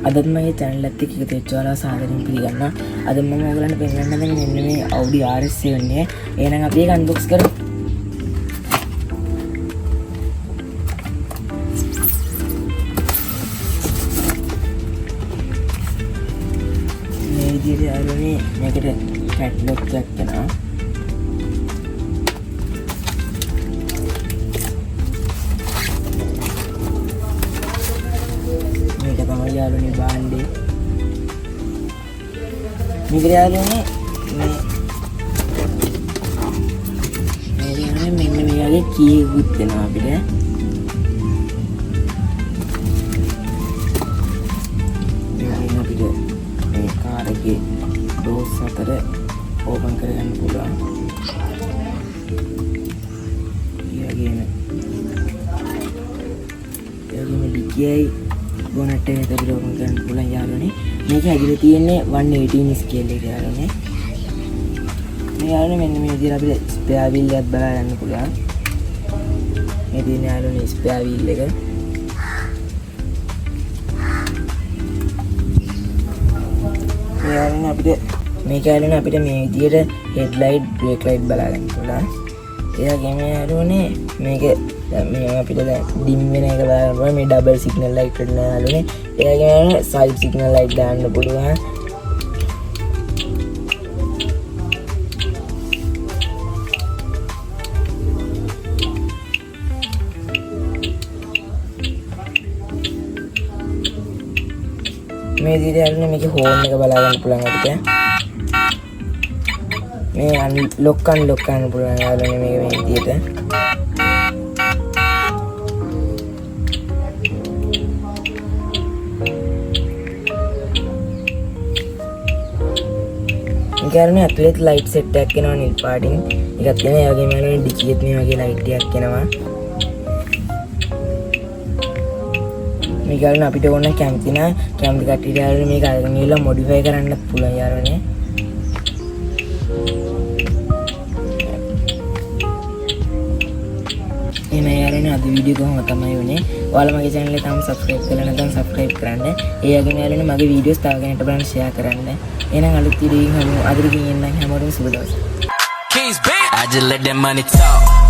අදත් මගේ channel එකත් එක්ක එකතු වෙච්ච ඔයාලා සාදරයෙන් පිළිගන්නවා. අද මම ඔයගලන්ට පෙන්නන්න හදන්නේ මෙන්න මේ Audi RS7 එක. එහෙනම් අපි ඒක unbox කරමු. මේ විදිහට යාළුවනේ මේකට catalog එකක් එනවා. යාළුවනේ බාණ්ඩේ මේක යාළුවනේ මෙන්න මේ වගේ කී එකකුත් දෙනවා අපිට. මේකෙන් අපිට මේ කාර් එකේ ඩෝස් 4 ඕපන් කරගන්න පුළුවන්. ඊයගෙන ඩිකියයි bonnet එක විතර ඕපන් කරන්න පුළුවන් යාළුවනේ. මේක ඇතුලේ තියෙන්නේ 118 scale එක යාළුවනේ. මේ යාළුවනේ මෙන්න මේ විදිහට අපිට spare wheel එකක් බලා ගන්න පුළුවන්. මේ තියෙන යාළුවනේ spare wheel එක. මේ යාළුවනේ අපිට මේ විදිහට headlight brake light බලා ගන්න පුළුවන්. ඒ වගේම යාළුවනේ මේක මේ අපිට දැන් dim වෙන එක බලන්න මේ double signal light එක නාලුනේ. ඒ වගේම side signal light දාන්න පුළුවන්. මේ විදිහට මේකේ horn එක බලා ගන්න පුළුවන් අපිට. මේ unlock කරන්න පුළුවන් යාළුවනේ මේ විදිහට. ඒකනේ ඇතුලේ ලයිට් සෙට් එකක් එනවා නිල් පාටින්. ඒකත් එනවා. ඒ වගේම යනවා ඩිකියෙත් මේ වගේ ලයිට් එකක් එනවා. මේක ගන්න අපිට ඕන කැමති කට්ටියට යාළුවනේ මේක අරගෙන ගිහලා මොඩිෆයි කරන්නත් පුළුවන් යාළුවනේ. එනේ යාළුවනේ අද වීඩියෝ කොහොම තමයි වුනේ. ඔයාලා මගේ channel එක තාම subscribe කරලා නැත්නම් subscribe කරන්න. ඒ වගේම යාළුවනේ මගේ videos තව කෙනෙක්ට බලන්න share කරන්න. එහෙනම් අලුත් වීඩියෝ එකකින් අද දිගින් එන්න හැමෝටම සුබ දවසක්. I just let that money talk.